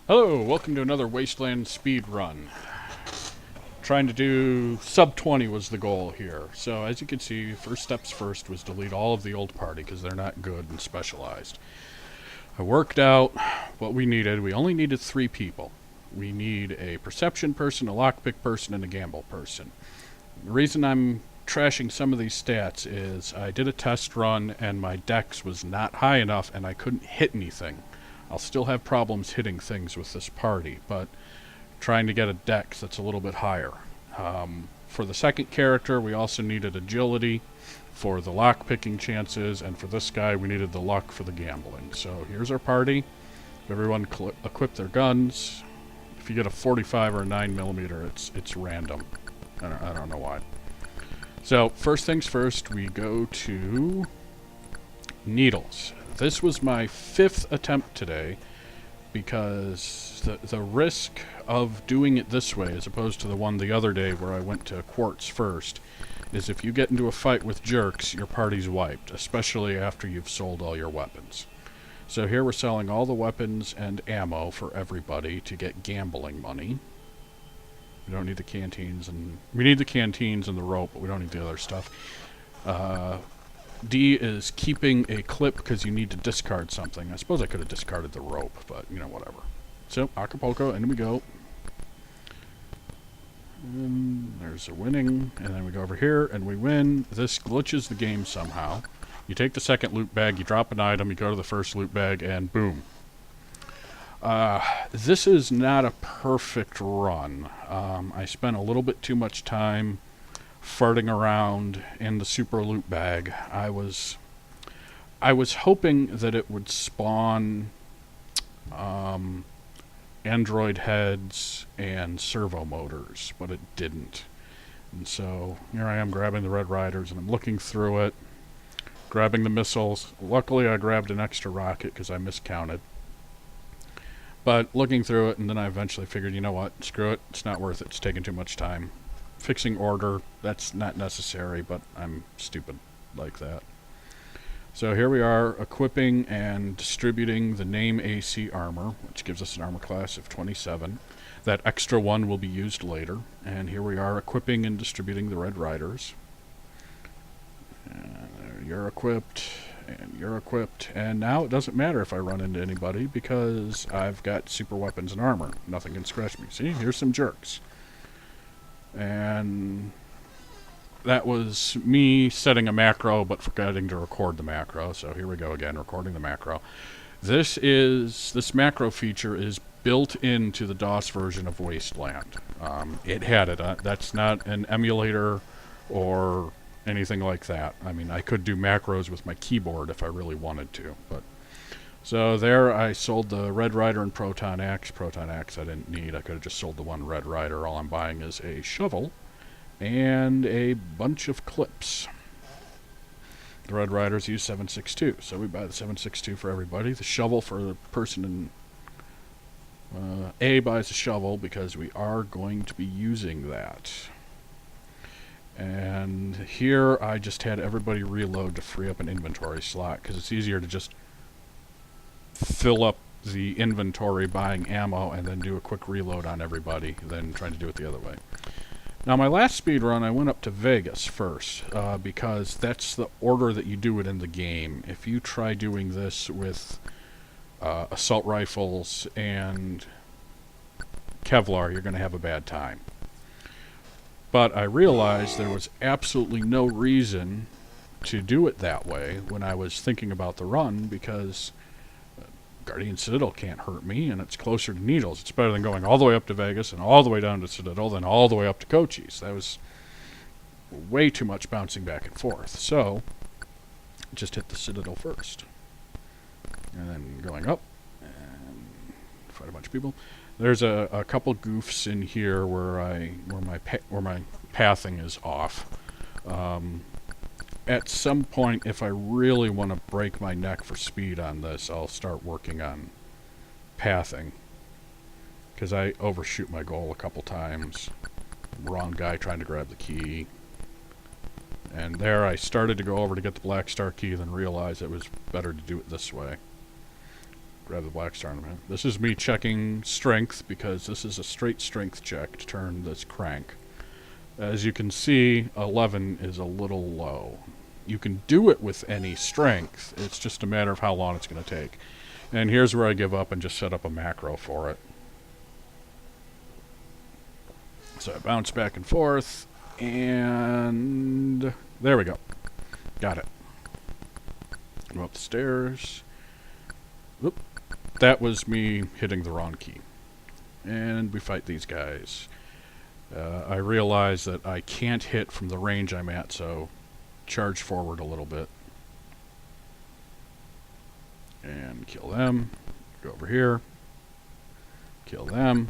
Hello, welcome to another Wasteland speed run. Trying to do sub 20 was the goal here. So as you can see, first steps first was delete all of the old party because they're not good and specialized. I worked out what we needed. We only needed 3 people. We need a perception person, a lockpick person, and a gamble person. The reason I'm trashing some of these stats is I did a test run and my dex was not high enough and I couldn't hit anything. I'll still have problems hitting things with this party, but trying to get a dex that's a little bit higher. For the second character, we also needed agility for the lock picking chances, and for this guy, we needed the luck for the gambling. So here's our party. Everyone equip their guns. If you get a 45 or a 9mm, it's random. I don't know why. So first things first, we go to needles. This was my 5th attempt today because the risk of doing it this way as opposed to the one the other day where I went to quartz first is if you get into a fight with jerks, your party's wiped, especially after you've sold all your weapons. So here we're selling all the weapons and ammo for everybody to get gambling money. We don't need the canteens, and we need the canteens and the rope, but we don't need the other stuff. D is keeping a clip because you need to discard something. I suppose I could have discarded the rope, but, you know, whatever. So, Acapulco, in we go. And there's a winning, and then we go over here, and we win. This glitches the game somehow. You take the second loot bag, you drop an item, you go to the first loot bag, and boom. This is not a perfect run. I spent a little bit too much time farting around in the super loot bag. I was hoping that it would spawn Android heads and servo motors, but it didn't. And so here I am grabbing the Red Riders, and I'm looking through it, grabbing the missiles. Luckily I grabbed an extra rocket because I miscounted. But looking through it, and then I eventually figured, you know what, screw it, it's not worth it, it's taking too much time. Fixing order, that's not necessary, but I'm stupid like that. So here we are equipping and distributing the name AC armor, which gives us an armor class of 27. That extra one will be used later. And here we are equipping and distributing the Red Riders. You're equipped, and you're equipped, and now it doesn't matter if I run into anybody because I've got super weapons and armor. Nothing can scratch me. See, here's some jerks. And that was me setting a macro but forgetting to record the macro. So here we go again, recording the macro. This macro feature is built into the DOS version of Wasteland. It had it. That's not an emulator or anything like that. I mean, I could do macros with my keyboard if I really wanted to. But so there I sold the Red Rider and Proton Axe. Proton Axe I didn't need. I could have just sold the one Red Rider. All I'm buying is a shovel and a bunch of clips. The Red Riders use 7.62, so we buy the 7.62 for everybody. The shovel for the person in A buys a shovel because we are going to be using that. And here I just had everybody reload to free up an inventory slot because it's easier to just fill up the inventory buying ammo and then do a quick reload on everybody than trying to do it the other way. Now my last speed run I went up to Vegas first because that's the order that you do it in the game. If you try doing this with assault rifles and Kevlar, you're going to have a bad time. But I realized there was absolutely no reason to do it that way when I was thinking about the run because Guardian Citadel can't hurt me, and it's closer to Needles. It's better than going all the way up to Vegas and all the way down to Citadel, then all the way up to Cochise. That was way too much bouncing back and forth. So, just hit the Citadel first. And then going up, and fight a bunch of people. There's a couple goofs in here where my pathing is off. At some point, if I really want to break my neck for speed on this, I'll start working on pathing. Because I overshoot my goal a couple times. Wrong guy trying to grab the key. And there I started to go over to get the Black Star key, then realized it was better to do it this way. grab the black star in a minute. This is me checking strength because this is a straight strength check to turn this crank. As you can see, 11 is a little low. You can do it with any strength. It's just a matter of how long it's going to take. And here's where I give up and just set up a macro for it. So I bounce back and forth, and there we go. Got it. Go up the stairs. Oop. That was me hitting the wrong key. And we fight these guys. I realize that I can't hit from the range I'm at, so charge forward a little bit. And kill them. Go over here. Kill them.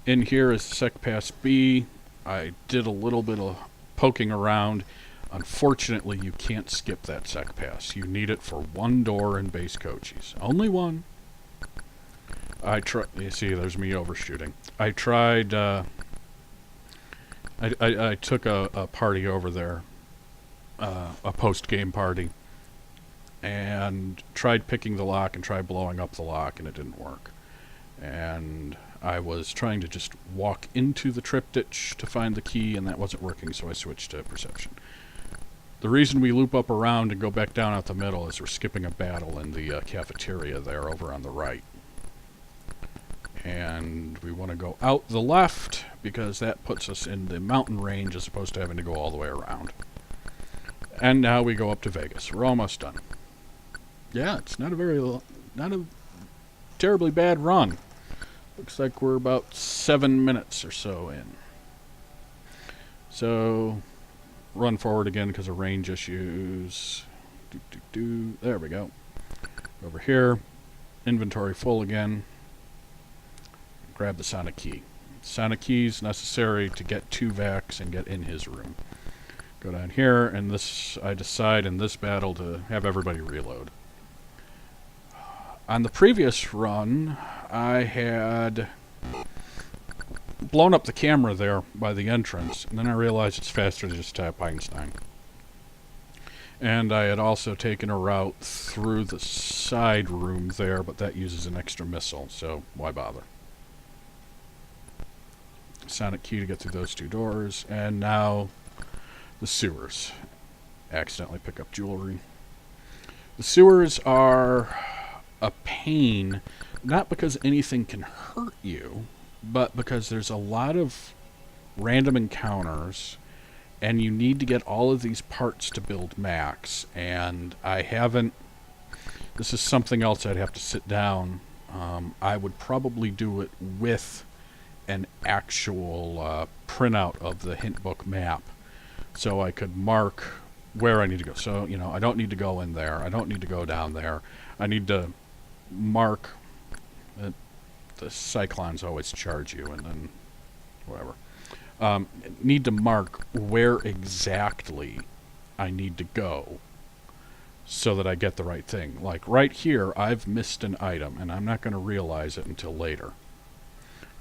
In here is Sec Pass B. I did a little bit of poking around. Unfortunately, you can't skip that Sec Pass. You need it for one door in base Cochise. Only one. You see, there's me overshooting. I tried, I took a party over there, a post-game party, and tried picking the lock and tried blowing up the lock, and it didn't work. And I was trying to just walk into the trip ditch to find the key, and that wasn't working, so I switched to perception. The reason we loop up around and go back down out the middle is we're skipping a battle in the cafeteria there over on the right. And we want to go out the left because that puts us in the mountain range as opposed to having to go all the way around. And now we go up to Vegas. We're almost done. Yeah, it's not a terribly bad run. Looks like we're about 7 minutes or so in. So run forward again because of range issues. There we go. Over here. Inventory full again. Grab the sonic key. Sonic key is necessary to get to Vax and get in his room. Go down here, and this I decide in this battle to have everybody reload. On the previous run, I had blown up the camera there by the entrance, and then I realized it's faster to just tap Einstein. And I had also taken a route through the side room there, but that uses an extra missile, so why bother? Sonic key to get through those two doors, and now the sewers. Accidentally pick up jewelry. The sewers are a pain, not because anything can hurt you, but because there's a lot of random encounters, and you need to get all of these parts to build max, and I haven't... This is something else I'd have to sit down. I would probably do it with an actual printout of the hint book map so I could mark where I need to go. So, you know, I don't need to go in there. I don't need to go down there. I need to mark... the cyclones always charge you, and then whatever. Need to mark where exactly I need to go so that I get the right thing. Like right here, I've missed an item, and I'm not going to realize it until later.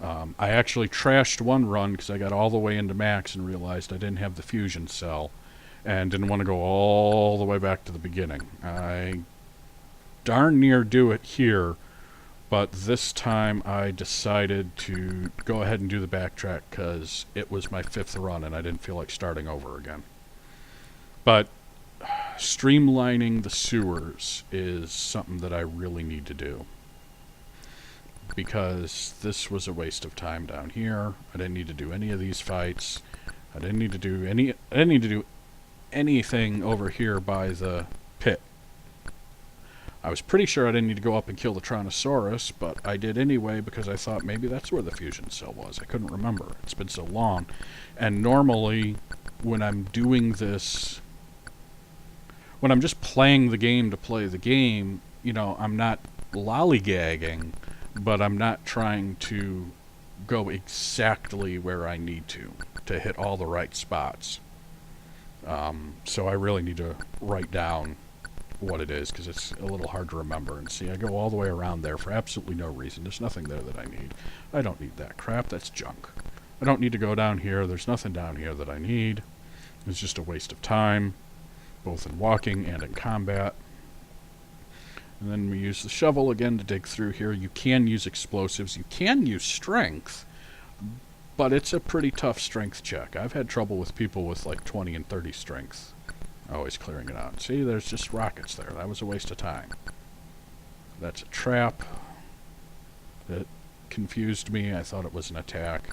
I actually trashed one run because I got all the way into max and realized I didn't have the fusion cell and didn't want to go all the way back to the beginning. I darn near do it here, but this time I decided to go ahead and do the backtrack because it was my 5th run and I didn't feel like starting over again. But streamlining the sewers is something that I really need to do, because this was a waste of time down here. I didn't need to do any of these fights. I didn't need to do anything over here by the pit. I was pretty sure I didn't need to go up and kill the Tyrannosaurus, but I did anyway because I thought maybe that's where the fusion cell was. I couldn't remember. It's been so long. And normally, when I'm doing this, when I'm just playing the game to play the game, you know, I'm not lollygagging, but I'm not trying to go exactly where I need to hit all the right spots. So I really need to write down what it is, because it's a little hard to remember. And see, I go all the way around there for absolutely no reason. There's nothing there that I need. I don't need that crap. That's junk. I don't need to go down here. There's nothing down here that I need. It's just a waste of time, both in walking and in combat. And then we use the shovel again to dig through here. You can use explosives. You can use strength, but it's a pretty tough strength check. I've had trouble with people with like 20 and 30 strength. Always clearing it out. See, there's just rockets there. That was a waste of time. That's a trap. It confused me. I thought it was an attack.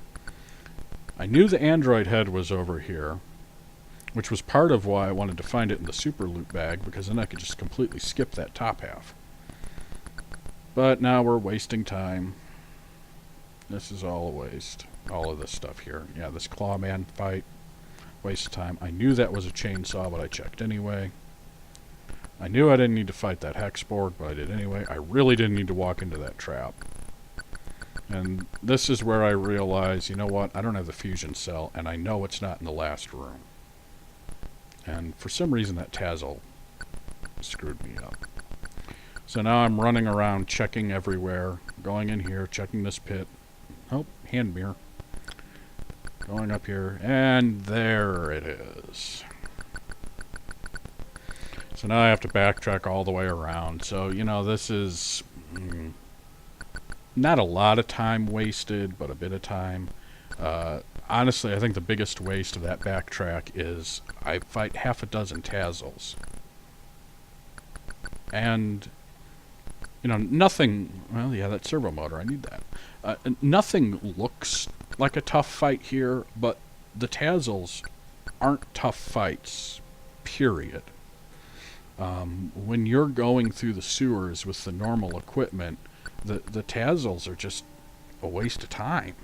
I knew the android head was over here, which was part of why I wanted to find it in the super loot bag, because then I could just completely skip that top half. But now we're wasting time. This is all a waste. All of this stuff here. Yeah, this Clawman fight. Waste of time. I knew that was a chainsaw, but I checked anyway. I knew I didn't need to fight that hex board, but I did anyway. I really didn't need to walk into that trap. And this is where I realize, you know what, I don't have the fusion cell, and I know it's not in the last room. And for some reason that Tazzle screwed me up. So now I'm running around checking everywhere, going in here, checking this pit. Oh, hand mirror. Going up here, and there it is. So now I have to backtrack all the way around. So, you know, this is not a lot of time wasted, but a bit of time. Honestly, I think the biggest waste of that backtrack is I fight half a dozen Tazzles. And, you know, nothing... Well, yeah, that servo motor, I need that. Nothing looks like a tough fight here, but the Tazzles aren't tough fights, period. When you're going through the sewers with the normal equipment, the Tazzles are just a waste of time,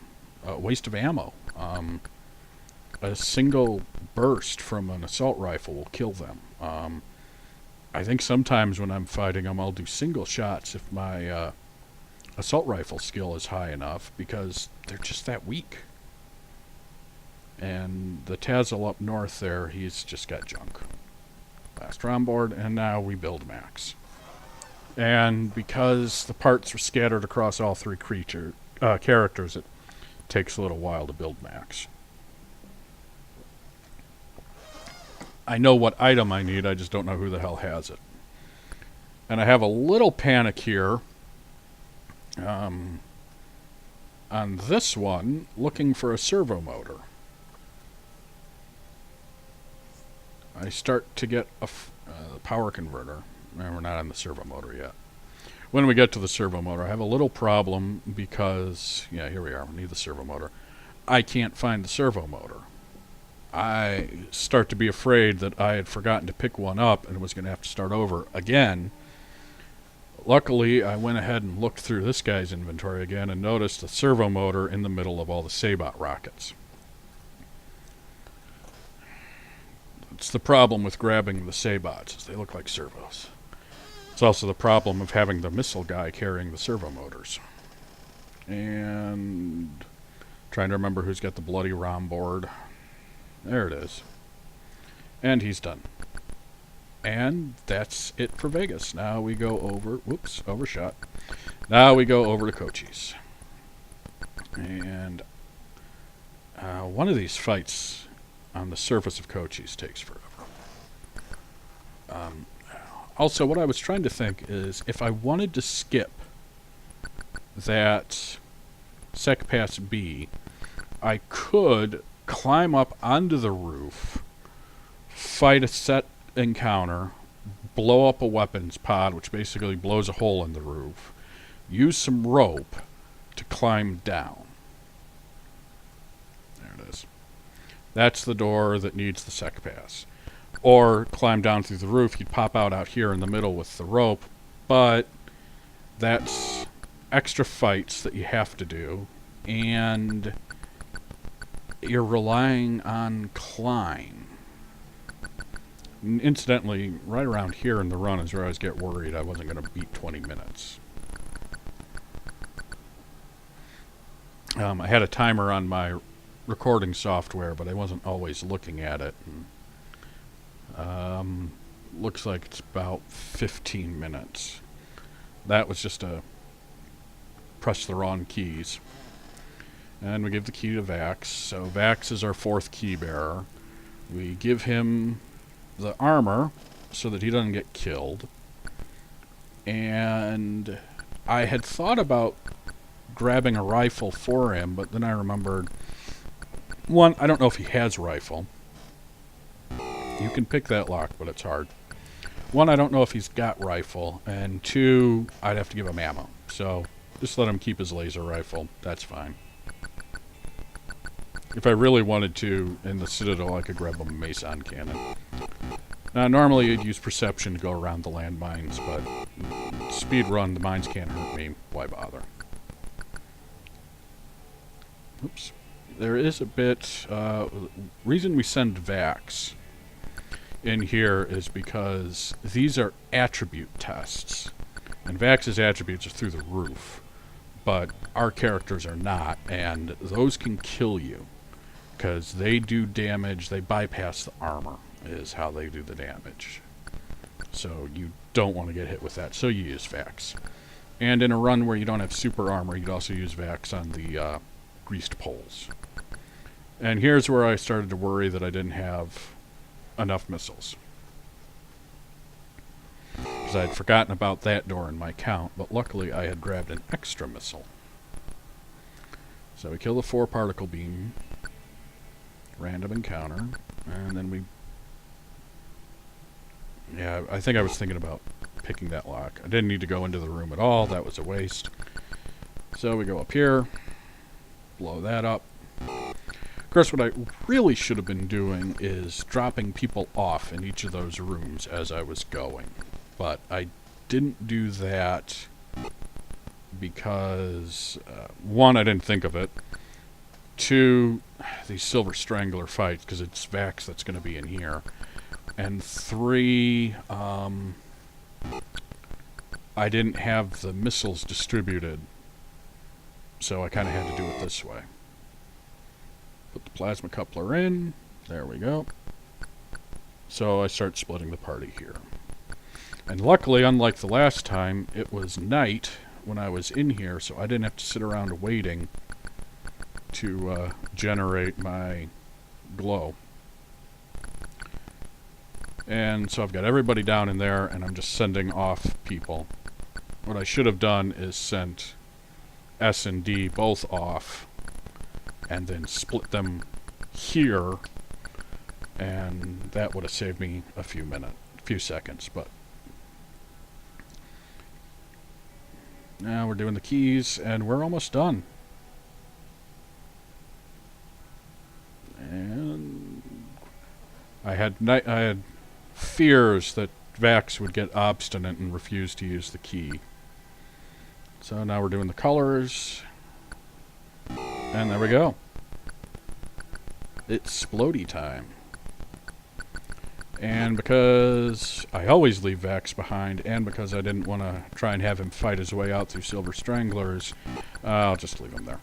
a waste of ammo. A single burst from an assault rifle will kill them. I think sometimes when I'm fighting them, I'll do single shots if my assault rifle skill is high enough, because they're just that weak. And the Tazzle up north there, he's just got junk. Last round board, and now we build Max. And because the parts are scattered across all three characters, it takes a little while to build Max. I know what item I need, I just don't know who the hell has it. And I have a little panic here on this one, looking for a servo motor. I start to get a power converter. We're not on the servo motor yet. When we get to the servo motor, I have a little problem because, yeah, here we are. We need the servo motor. I can't find the servo motor. I start to be afraid that I had forgotten to pick one up and was going to have to start over again. Luckily, I went ahead and looked through this guy's inventory again and noticed the servo motor in the middle of all the Sabot rockets. It's the problem with grabbing the Sabots, is they look like servos. It's also the problem of having the missile guy carrying the servo motors. And trying to remember who's got the bloody ROM board. There it is. And he's done. And that's it for Vegas. Now we go over... Whoops, overshot. Now we go over to Cochise. And one of these fights on the surface of Cochise takes forever. Also, what I was trying to think is, if I wanted to skip that Sec Pass B, I could climb up onto the roof, fight a set encounter, blow up a weapons pod, which basically blows a hole in the roof, use some rope to climb down. There it is. That's the door that needs the Sec Pass. Or climb down through the roof. You'd pop out here in the middle with the rope, but that's extra fights that you have to do, and you're relying on climb. And incidentally, right around here in the run is where I was getting worried I wasn't going to beat 20 minutes. I had a timer on my recording software, but I wasn't always looking at it. And, looks like it's about 15 minutes. That was just a press the wrong keys. And we give the key to Vax. So Vax is our fourth key bearer. We give him the armor so that he doesn't get killed. And I had thought about grabbing a rifle for him, but then I remembered, one, I don't know if he has rifle. You can pick that lock, but it's hard. One, I don't know if he's got rifle, and two, I'd have to give him ammo. So just let him keep his laser rifle. That's fine. If I really wanted to, in the Citadel, I could grab a Mason cannon. Now, normally you'd use perception to go around the landmines, but speed run, the mines can't hurt me. Why bother? Oops. There is a bit... reason we send Vax in here is because these are attribute tests. And Vax's attributes are through the roof. But our characters are not, and those can kill you. Because they do damage, they bypass the armor, is how they do the damage. So you don't want to get hit with that, so you use Vax. And in a run where you don't have super armor, you'd also use Vax on the greased poles. And here's where I started to worry that I didn't have enough missiles. Because I had forgotten about that door in my count, but luckily I had grabbed an extra missile. So we kill the 4 particle beam. Random encounter. And then we... Yeah, I think I was thinking about picking that lock. I didn't need to go into the room at all. That was a waste. So we go up here. Blow that up. Of course, what I really should have been doing is dropping people off in each of those rooms as I was going. But I didn't do that because, one, I didn't think of it. Two, these Silver Strangler fights, because it's Vax that's going to be in here. And three, I didn't have the missiles distributed, so I kind of had to do it this way. Put the plasma coupler in. There we go. So I start splitting the party here. And luckily, unlike the last time, it was night when I was in here, so I didn't have to sit around waiting to generate my glow. And so I've got everybody down in there, and I'm just sending off people. What I should have done is sent S and D both off, and then split them here, and that would have saved me a few seconds, but now we're doing the keys, and we're almost done. And I had fears that Vax would get obstinate and refuse to use the key. So now we're doing the colors. And there we go. It's splody time. And because I always leave Vax behind, and because I didn't want to try and have him fight his way out through Silver Stranglers, I'll just leave him there.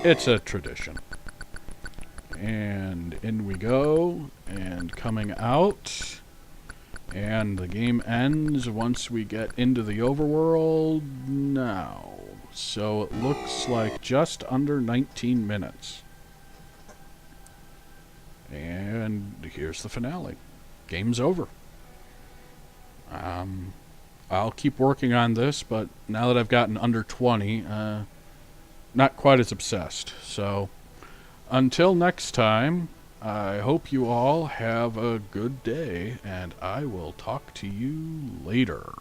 It's a tradition. And in we go, and coming out, and the game ends once we get into the overworld now. So it looks like just under 19 minutes. And here's the finale. Game's over. I'll keep working on this, but now that I've gotten under 20, not quite as obsessed. So until next time, I hope you all have a good day, and I will talk to you later.